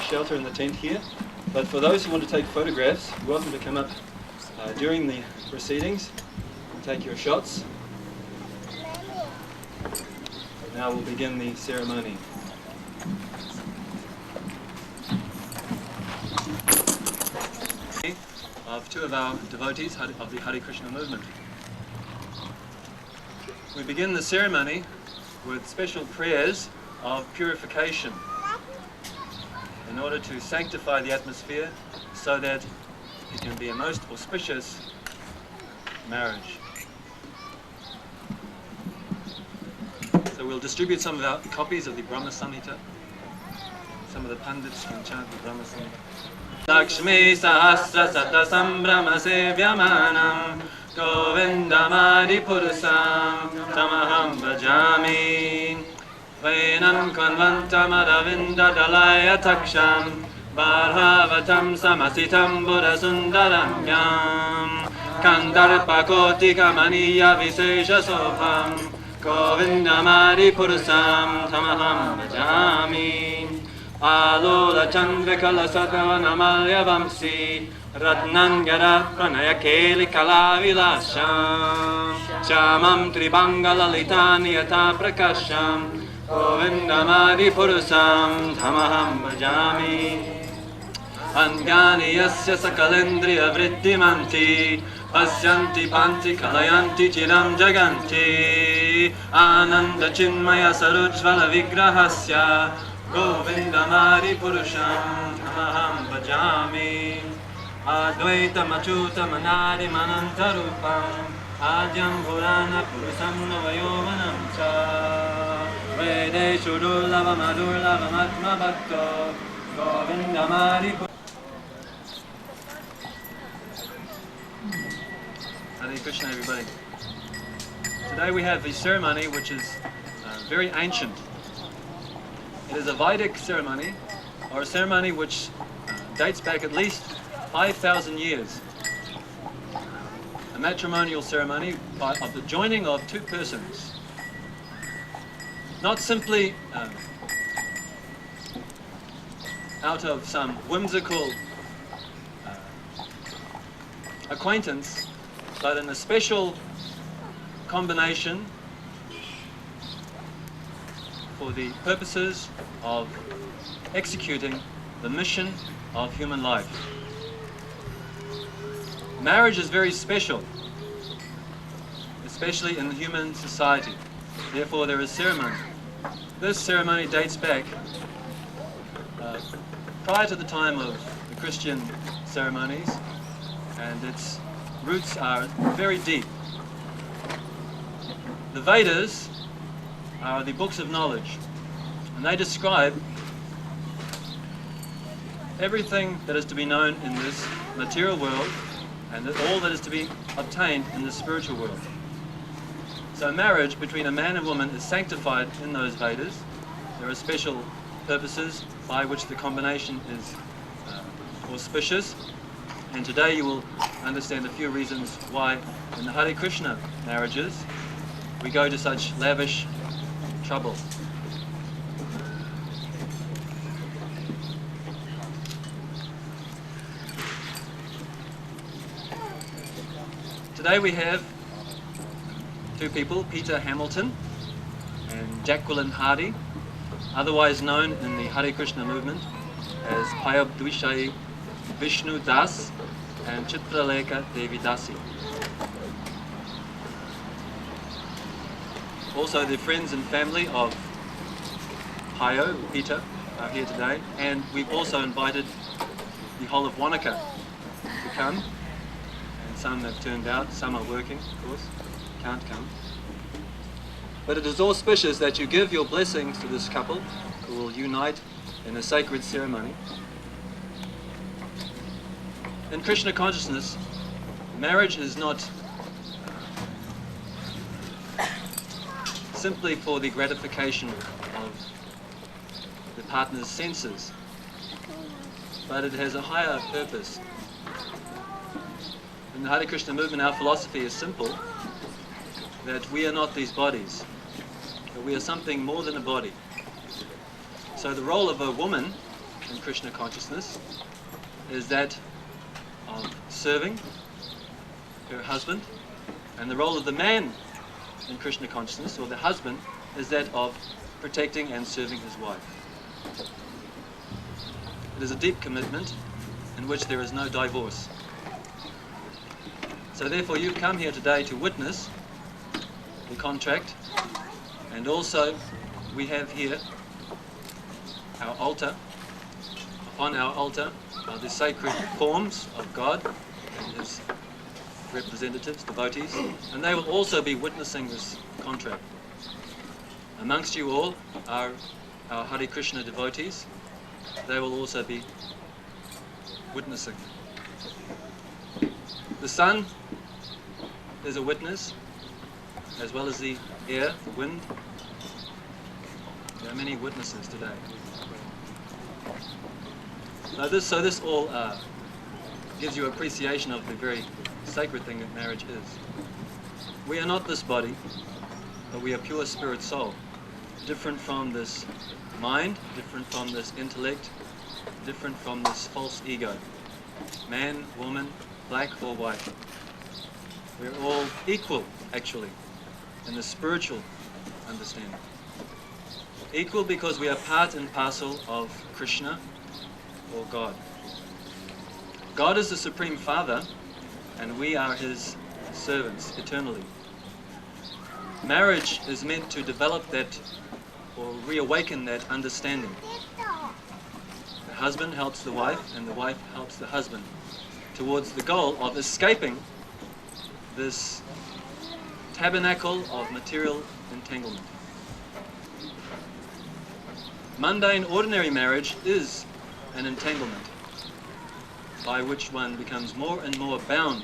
shelter in the tent here. But for those who want to take photographs, you're welcome to come up during the proceedings and take your shots. Now we'll begin the ceremony. Of two of our devotees of the Hare Krishna movement. We begin the ceremony with special prayers of purification in order to sanctify the atmosphere so that it can be a most auspicious marriage. So we'll distribute some of our copies of the Brahma Samhita. Some of the Pandits can chant the Brahma Samhita. Lakshmi Sahasra Sata Sambrahma Sevyamanam Govindamadi Purusam Tamaham Bhajami Vainam Kanvantam Aravinda Dalaya Taksham Bharavatam Samasitam Buddha Sundaram Yam Kandarpa Kotika Maniya Visesha Sopam Govindamadi Purusam Tamaham Bhajami Alola Chandrakala Satavana Malya Vamsi Ratnangara Pranaya Keli Kalavilasham Shamam Tribangala Litani Yata Prakasham Govindamadi Purusam Tamaham Bhajami Angani Yasya Sakalendriya Vrittimanti Pasyanti Panti Kalayanti Chiram Jaganti Ananda Chinmaya Sarujvala Vigrahasya Govindamadi Purusham Tamaham Bhajami Advaita Machuta Manadi Manantarupam Adyam Purana Purusam Navayovanam Cha Vedeshu Durlava Madurlava Matma Bhakto Govindamadi Purusham. Hare Krishna, everybody. Today we have a ceremony which is very ancient. It is a Vedic ceremony, or a ceremony which dates back at least 5,000 years. A matrimonial ceremony of the joining of two persons. Not simply out of some whimsical acquaintance, but in a special combination for the purposes of executing the mission of human life. Marriage is very special, especially in the human society. Therefore, there is ceremony. This ceremony dates back prior to the time of the Christian ceremonies, and its roots are very deep. The Vedas are the books of knowledge, and they describe everything that is to be known in this material world and all that is to be obtained in the spiritual world. So marriage between a man and woman is sanctified in those Vedas. There are special purposes by which the combination is auspicious, and today you will understand a few reasons why in the Hare Krishna marriages we go to such lavish trouble. Today we have two people, Peter Hamilton and Jacqueline Hardy, otherwise known in the Hare Krishna movement as Payabdvishai Vishnu Das and Chitralekha Devi Dasi. Also, the friends and family of Payo, Peter, are here today, and we've also invited the whole of Wanaka to come, and some have turned out, some are working, of course, can't come. But it is auspicious that you give your blessings to this couple who will unite in a sacred ceremony. In Krishna consciousness, marriage is not simply for the gratification of the partner's senses, but it has a higher purpose. In the Hare Krishna movement, our philosophy is simple, that we are not these bodies, but we are something more than a body. So the role of a woman in Krishna consciousness is that of serving her husband, and the role of the man in Krishna consciousness, or the husband, is that of protecting and serving his wife. It is a deep commitment in which there is no divorce. So therefore you've come here today to witness the contract, and also we have here our altar. Upon our altar are the sacred forms of God and his representatives, devotees, and they will also be witnessing this contract. Amongst you all are our Hare Krishna devotees. They will also be witnessing. The sun is a witness, as well as the air, the wind. There are many witnesses today. So this all gives you appreciation of the very sacred thing that marriage is. We are not this body, but we are pure spirit soul, different from this mind, different from this intellect, different from this false ego. Man, woman, black or white. We're all equal, actually, in the spiritual understanding. Equal because we are part and parcel of Krishna, or God. God is the Supreme Father, and we are his servants eternally. Marriage is meant to develop that, or reawaken that understanding. The husband helps the wife, and the wife helps the husband towards the goal of escaping this tabernacle of material entanglement. Mundane, ordinary marriage is an entanglement by which one becomes more and more bound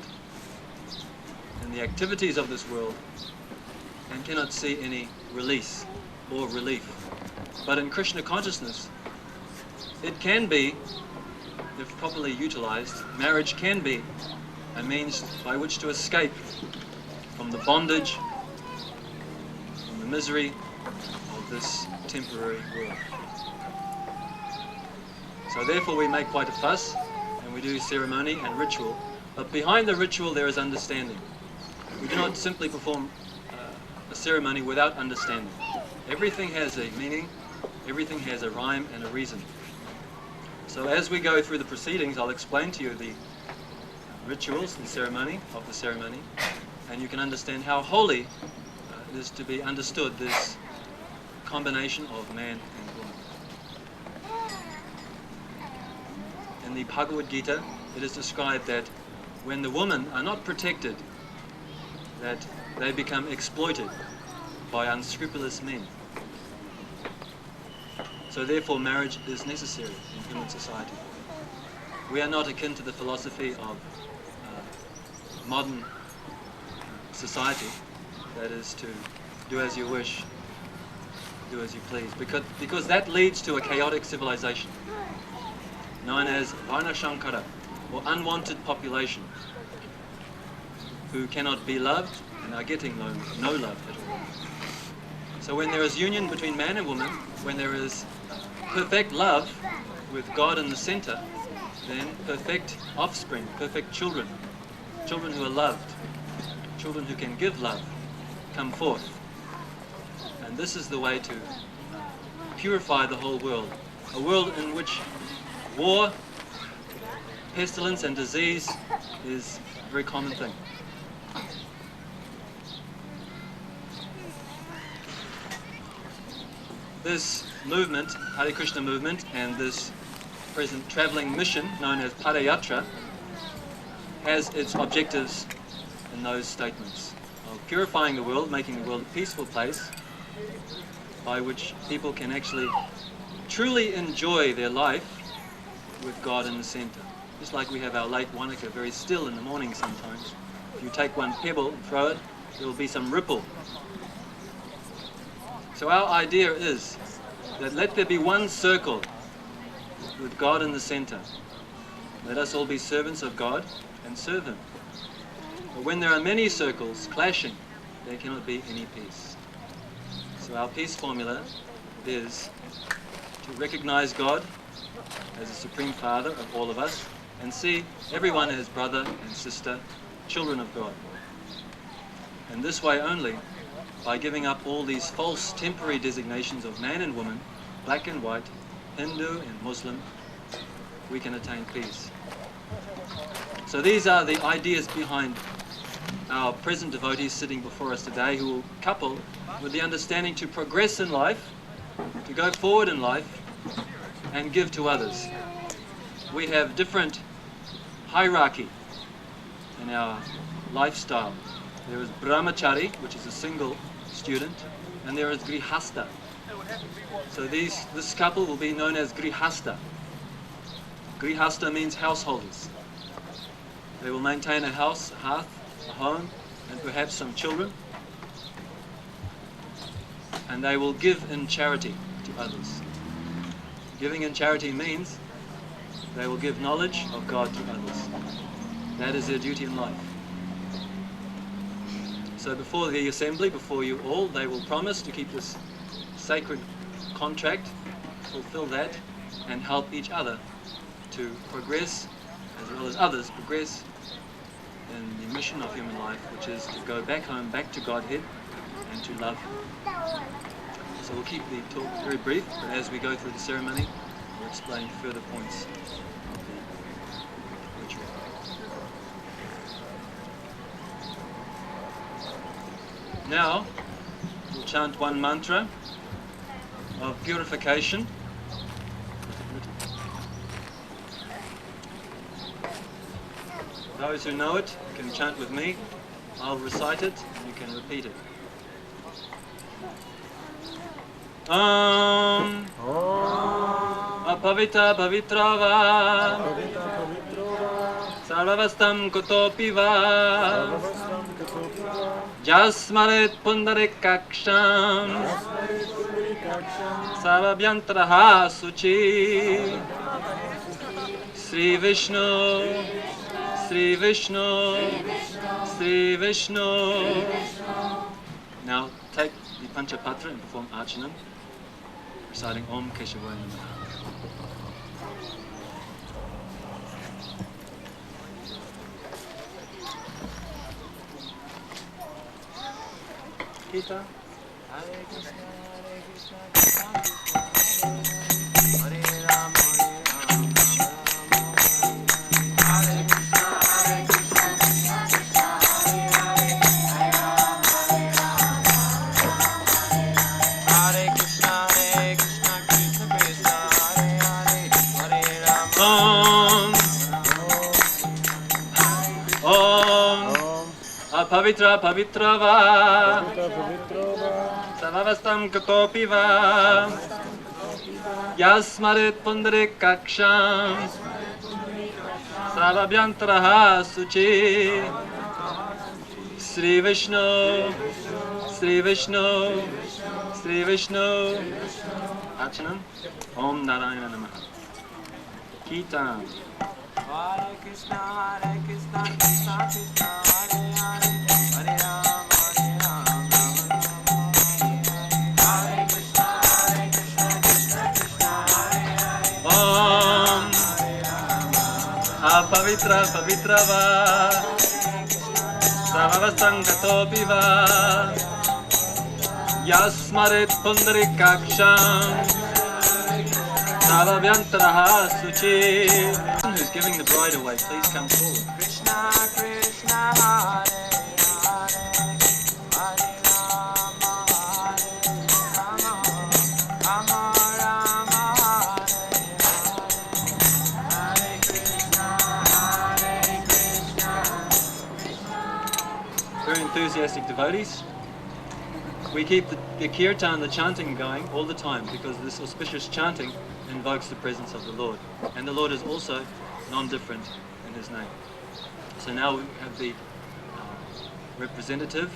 in the activities of this world and cannot see any release or relief. But in Krishna consciousness, it can be, if properly utilized, marriage can be a means by which to escape from the bondage, from the misery of this temporary world. So therefore we make quite a fuss, and we do ceremony and ritual, but behind the ritual there is understanding. We do not simply perform a ceremony without understanding. Everything has a meaning, everything has a rhyme and a reason. So as we go through the proceedings, I'll explain to you the rituals and ceremony of the ceremony, and you can understand how holy it is to be understood, this combination of man and woman. In the Bhagavad Gita, it is described that when the women are not protected, that they become exploited by unscrupulous men. So therefore marriage is necessary in human society. We are not akin to the philosophy of modern society, that is to do as you wish, do as you please, because that leads to a chaotic civilization known as Varnashankara, or unwanted population, who cannot be loved and are getting no love at all. So when there is union between man and woman, when there is perfect love with God in the center, then perfect offspring, perfect children, children who are loved, children who can give love, come forth. And this is the way to purify the whole world, a world in which war, pestilence and disease is a very common thing. This movement, Hare Krishna movement, and this present travelling mission known as Padayatra has its objectives in those statements of purifying the world, making the world a peaceful place by which people can actually truly enjoy their life with God in the center. Just like we have our Lake Wanaka very still in the morning sometimes. If you take one pebble and throw it, there will be some ripple. So our idea is that let there be one circle with God in the center. Let us all be servants of God and serve Him. But when there are many circles clashing, there cannot be any peace. So our peace formula is to recognize God as the Supreme Father of all of us, and see everyone as brother and sister, children of God. And this way only, by giving up all these false temporary designations of man and woman, black and white, Hindu and Muslim, we can attain peace. So these are the ideas behind our present devotees sitting before us today, who will couple with the understanding to progress in life, to go forward in life, and give to others. We have different hierarchy in our lifestyle. There is brahmachari, which is a single student, and there is grihasta. So this couple will be known as grihasta. Grihasta means householders. They will maintain a house, a hearth, a home, and perhaps some children. And they will give in charity to others. Giving in charity means they will give knowledge of God to others. That is their duty in life. So before the assembly, before you all, they will promise to keep this sacred contract, fulfill that, and help each other to progress, as well as others progress in the mission of human life, which is to go back home, back to Godhead, and to love Him. So we'll keep the talk very brief, but as we go through the ceremony, we'll explain further points of the ritual. Now, we'll chant one mantra of purification. Those who know it can chant with me. I'll recite it and you can repeat it. Om Apavita Pavitrava Sarvavastam Kutopiva Jasmaret Pundarikaksham Sarvabhyantraha Suchi Sri Vishnu Sri Vishnu Sri Vishnu. Now take the Panchapatra and perform Archanam, reciting Om Keshavaya Namaha. Kita. Hare Krishna, Krishna Krishna, Hare Rama, Hare Krishna, Krishna Krishna, Hare Krishna, Krishna Krishna, Hare Rama. Om Apavitra Pavitrava Sarvavastam Katopiva Yasmaret Pundarikaksham Sarvabhyantraha Suchi Sri Vishnu Sri Vishnu Sri Vishnu. Archanam. Om Narayana Namaha. Kirtan. Hare Krishna, Krishna Krishna, Hare Hare, Hare Rama, Hare Krishna, Krishna Krishna, Hare Hare. Om Apavitra Pavitrava Sarvavastam Katopiva Yasmaret Pundarikaksham Sarvabhyantraha Suchi. Who's giving the bride away, please come forward. Krishna Krishna Hare Hare, Hare Rama, Hare Rama, Rama Rama, Hare Krishna, Hare Krishna. Very enthusiastic devotees. We keep the kirtan, the chanting going all the time, because this auspicious chanting invokes the presence of the Lord. And the Lord is also non-different in His name. So now we have the representative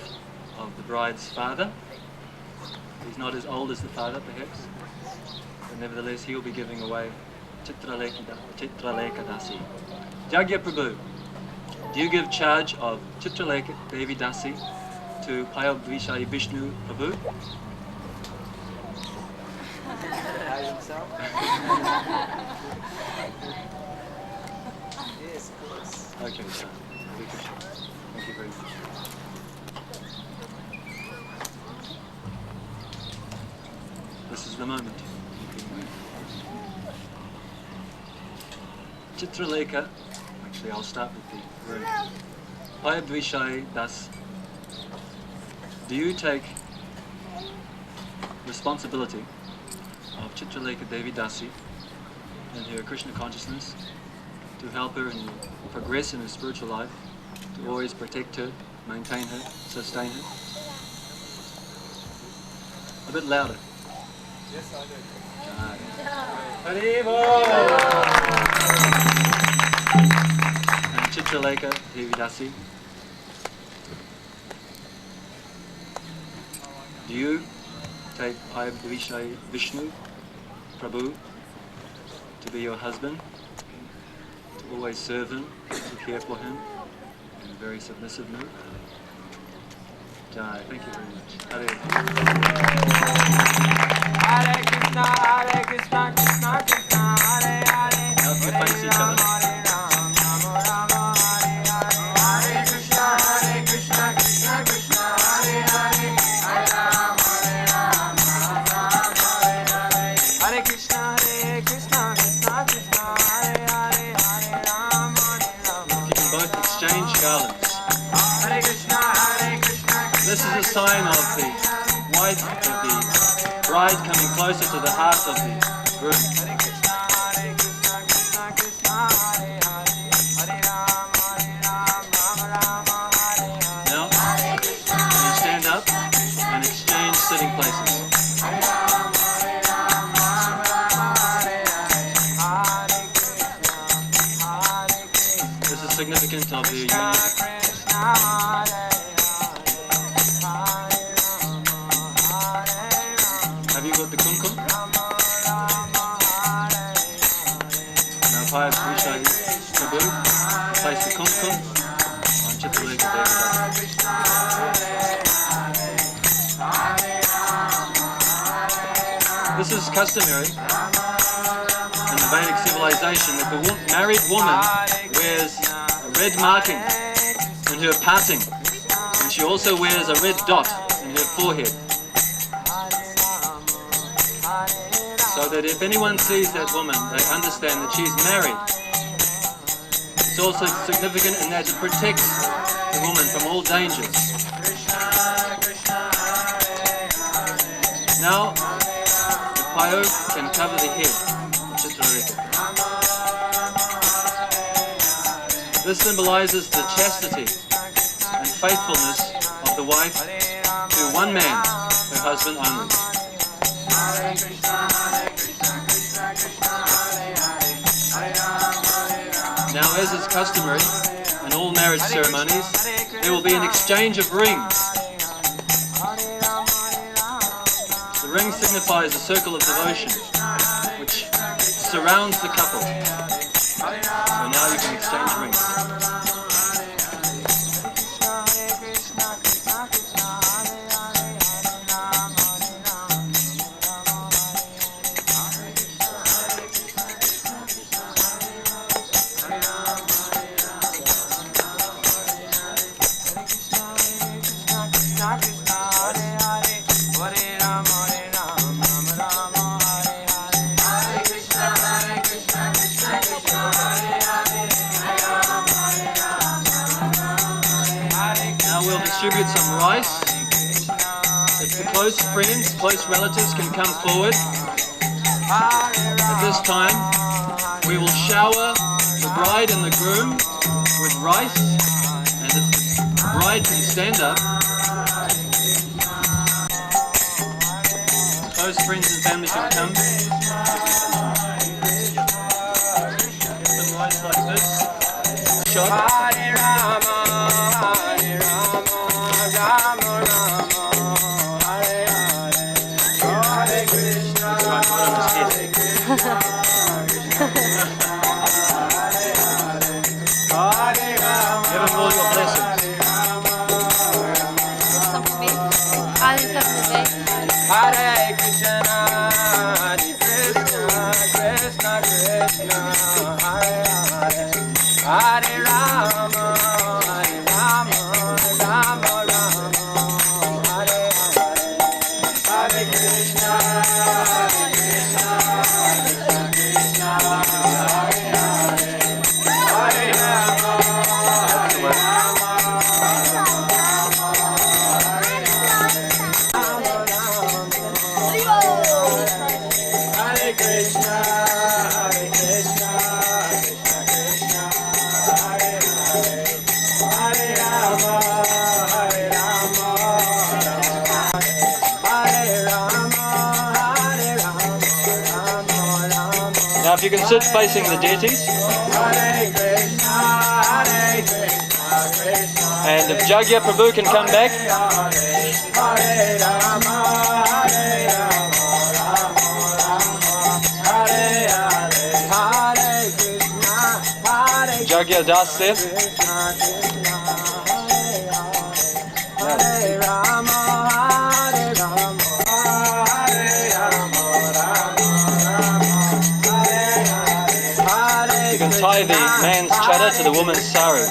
of the bride's father. He's not as old as the father, perhaps, but nevertheless he will be giving away Chitralekha Dasi. Jagya Prabhu, do you give charge of Chitralekha Devi Dasi to Payogdvishai Vishnu Prabhu? yourself? Yes, of course. Okay, so Hare Krishna. Thank you very much. This is the moment. Chitralekha. Actually, I'll start with the room. Ayabvishai Das. Do you take responsibility of Chitralekha Devi Dasi and her Krishna consciousness to help her and progress in her spiritual life, to always protect her, maintain her, sustain her? A bit louder. Yes, I do. And Chitralekha Devi Dasi, do you take Ayabhishai Vishnu Prabhu to be your husband, to always serve him, to care for him in a very submissive mood? Jai, thank you very much. Hare Krishna, Hare Krishna, Krishna Krishna, Hare Hare. Now if you face each other. Hare Krishna, Hare Krishna, Krishna Krishna, Hare Hare. Hare Ram, Hare Hare. Hare Krishna, Krishna Krishna, Hare Hare. Hare Ram, If you can both exchange garlands. Hare Krishna, Hare Krishna. This is a sign of the wife, of the bride coming closer to the heart of the groom. Hare Krishna, Krishna Krishna, Hare Hare. Hare Ram, Ram Ram, Hare Hare. Now, you stand up and exchange sitting places. This is significant of the union. Have you got the kumkum? Now, Ayabhishai Prabhu, place the kumkum on Chitralekha Devi Dasi. This is customary in the Vedic civilization that the married woman wears a red marking in her parting, and she also wears a red dot in her forehead, so that if anyone sees that woman, they understand that she's married. It's also significant in that it protects the woman from all dangers. Now, the payo can cover the head of Chitralekha. This symbolizes the chastity and faithfulness of the wife to one man, her husband only. Now, as is customary in all marriage ceremonies, there will be an exchange of rings. The ring signifies a circle of devotion which surrounds the couple. So now you can exchange rings. Distribute some rice. If the close friends, close relatives can come forward. At this time, we will shower the bride and the groom with rice, and if the bride can stand up, close friends and family can come. Some rice like this. Shot. Give them all your blessings. Some for me. All this stuff in the day. Hare Krishna, Hare Krishna. sit facing the deities. And if Jagya Prabhu can come back. Jagya Das there. You can tie the man's chadar to the woman's sari.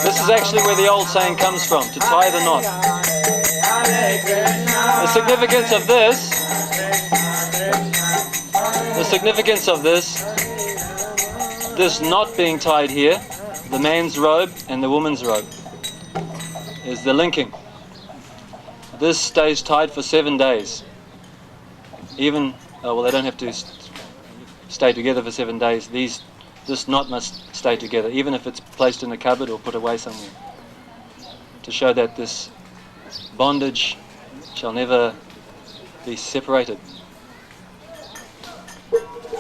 This is actually where the old saying comes from, to tie the knot. The significance of this knot being tied here, the man's robe and the woman's robe, is the linking. This stays tied for 7 days. Even, well, they don't have to stay together for 7 days. This knot must stay together, even if it's placed in a cupboard or put away somewhere, to show that this bondage shall never be separated.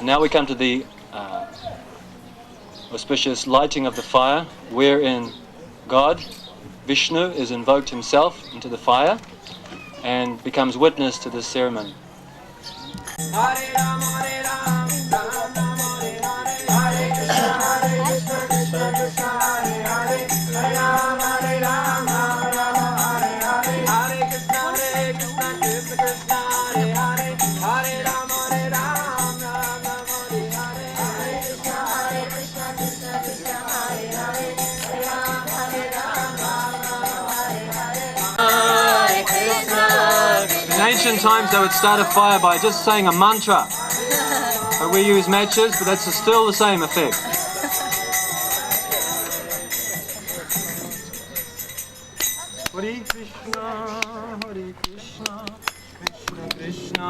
Now we come to the auspicious lighting of the fire, wherein God, Vishnu, is invoked himself into the fire and becomes witness to this ceremony. In ancient times they would start a fire by just saying a mantra. But we use matches, but that's still the same effect. Hare Krishna, Hare Krishna, Krishna Krishna,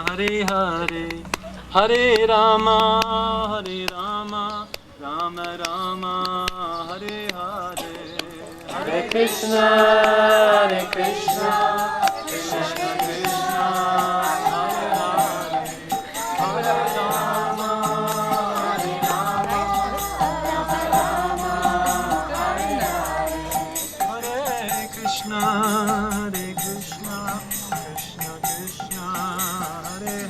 Hare Hare, Hare Rama, Hare Rama, Rama Rama, Hare Hare, Hare Krishna, Hare Krishna, Krishna Krishna, Hare Hare, Hare Rama, Hare Rama, Rama Rama, Hare Hare, Hare Krishna, Hare Krishna, Krishna Krishna, Hare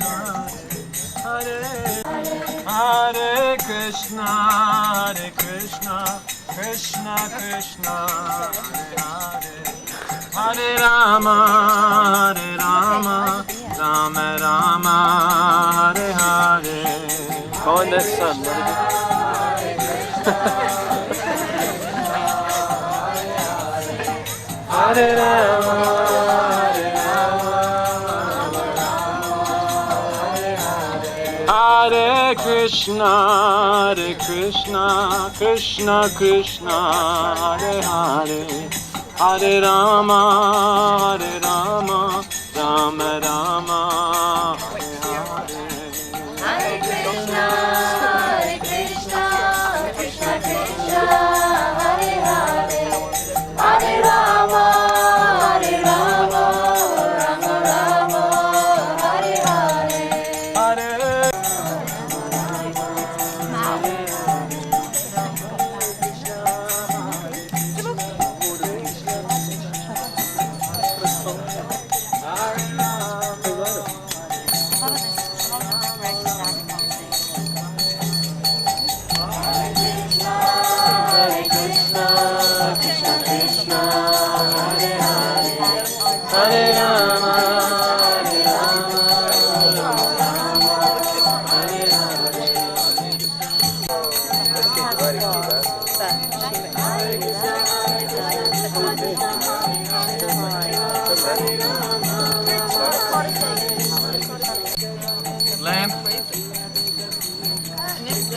Hare, Hare Krishna, Hare Krishna, Krishna Krishna, Hare Hare, Hare Rama, Hare Rama, Rama Rama, Hare Hare. Go in that sun. Hare Rama, Hare Rama, Hare Krishna, Hare Krishna, Krishna Krishna, Hare Hare, Hare Rama, Hare Rama, Rama Rama, Hare Hare. Hare Krishna, Hare Krishna, Krishna Krishna, Hare Hare, Hare Rama, Hare Rama, Rama Rama, Hare Hare.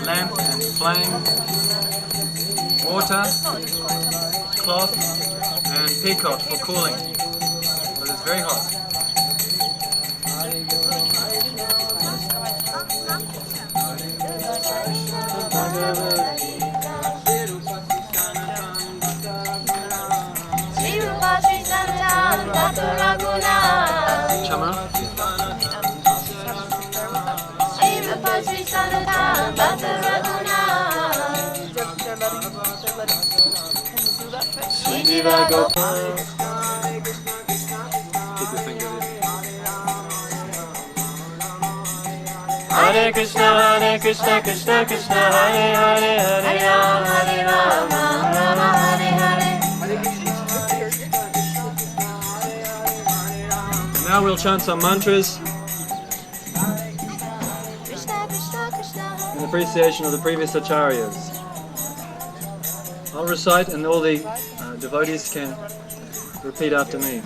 Lamp and flame, water, cloth and peacock for cooling, but it's very hot. Shirupa Sri Sanjam Tatu Raguna Shiva Gopal. Keep your finger there. Hare Krishna, Krishna Krishna, Hare Hare, Hare Rama, Rama Hare Hare. Now we'll chant some mantras Krishna Krishna Krishna. in appreciation of the previous acharyas. I'll recite and all the devotees can repeat after me.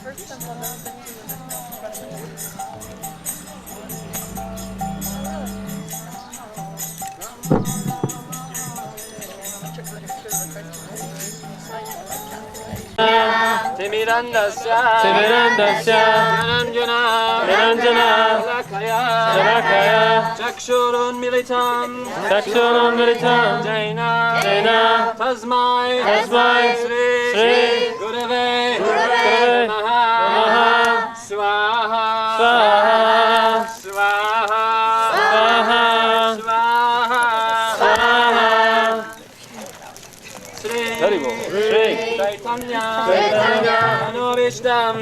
Timirandasya Niranjana Salakaya Chakshurun Militam Jaina Tasmai Sri Gurave Namaha Swaha Chaitanya Manovishtam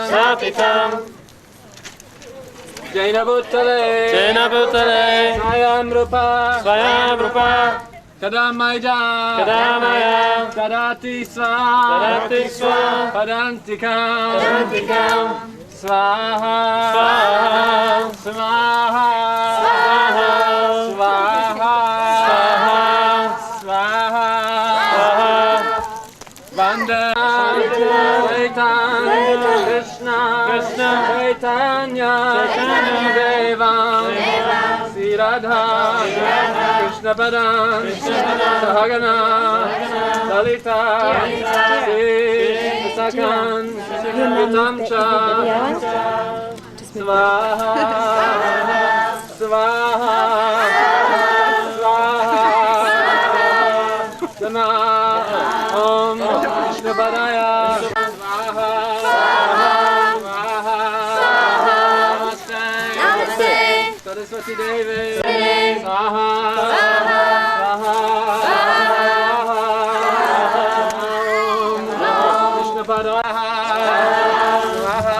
Stapitam Jaina Bhuttale Swayam Rupa Kadamaya Kadati Swa Padantikam Swaha Vande Krishna Chaitanya Devam Sri Radha Krishna Padam Sahagana Lalita Sri Sakan Vitamcha Swaha Sama Om Krishna Padaya Swaha Namaste Saraswati Devi Swaha Om Krishna Padaya Swaha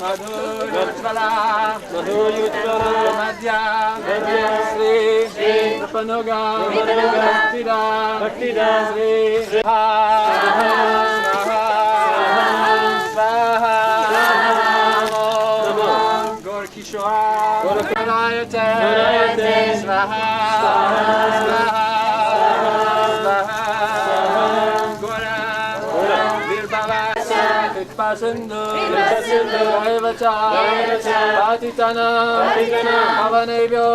Madhu Yutvala Madhya Sri Panoga Bhaktida Sri Swaha Gaur Kishore Padayatra Swaha Gora Virbhava Kripasindu Jaivacha Patitana Avanebhyo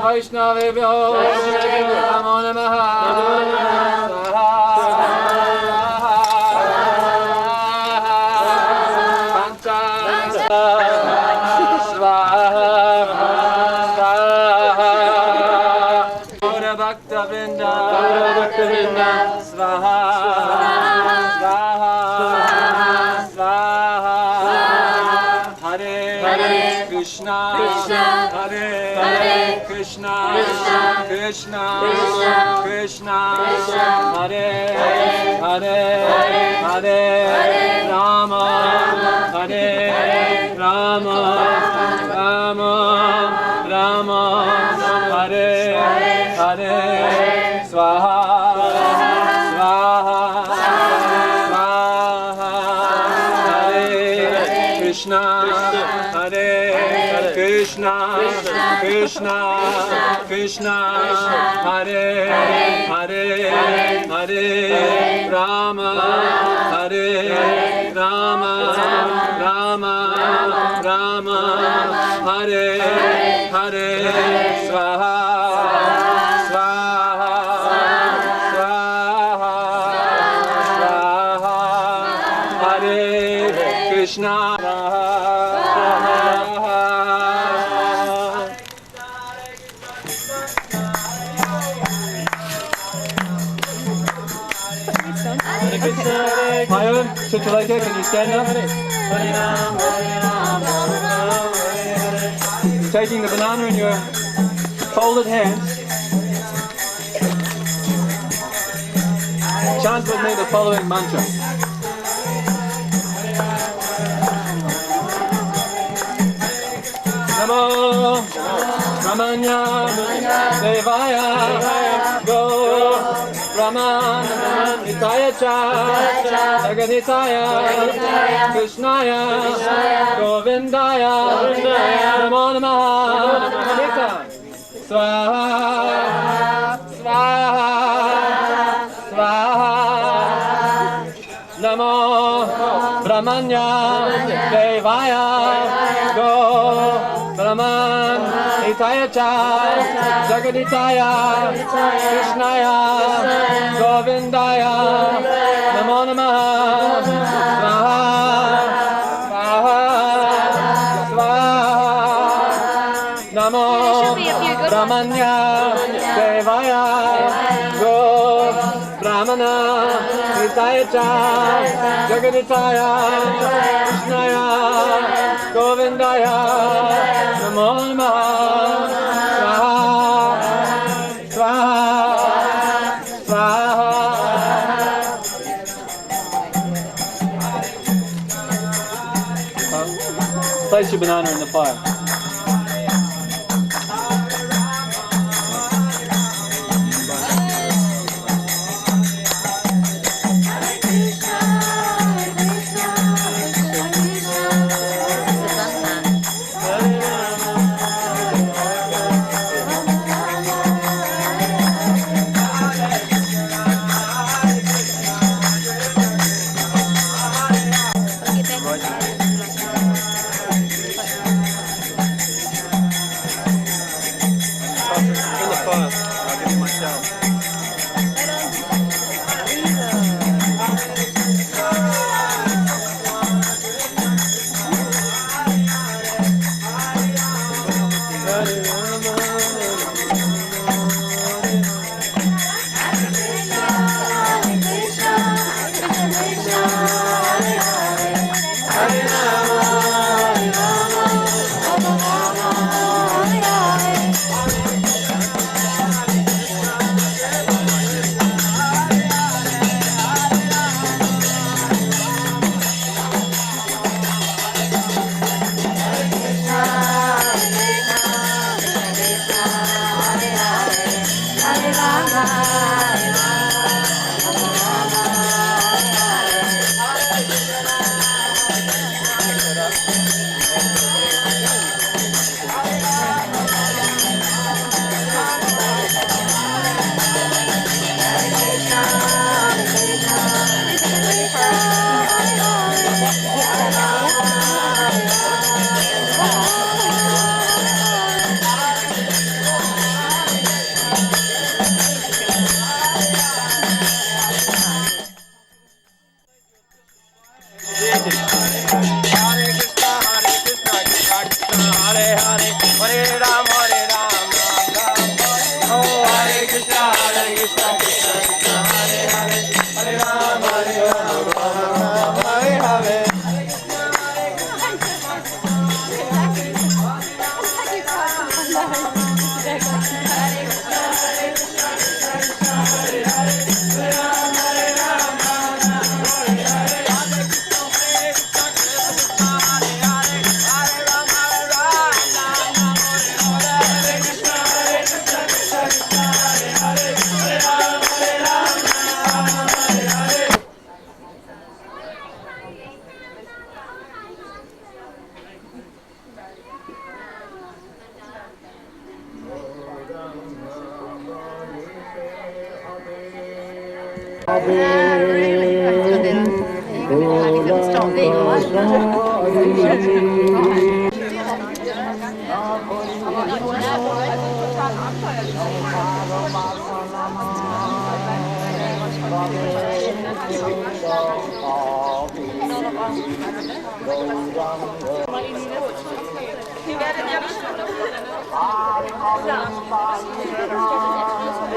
Vaishnavebhyo Namo Namaha Pancha Swaha Gaura Bhakta Vrinda Swaha Hare Krishna Hare Krishna Krishna Hare Rama Hare Rama Hare Swaha Krishna Hare Krishna Hare Rama Hare Rama Hare Swaha Hare Krishna Mayur, Chitraleka, can you stand up? Taking the banana in your folded hands, chant with me the following mantra. Namo Brahmanya Devaya Go Brahman Nitaya Cha Jaganitaya Krishnaya Govindaya Namo Namaha Swaha Swaha Swaha Namo Brahmanya Devaya Go Brahman Nitaya Cha Jagaditaya Krishnaya Govindaya Namo Namaha Swaha Swaha Swaha Namo Brahmanya Devaya Go Brahmana Nitaya Cha Jagaditaya Krishnaya Govindaya Namo Namaha Swaha Swaha Swaha. Place your banana in the fire.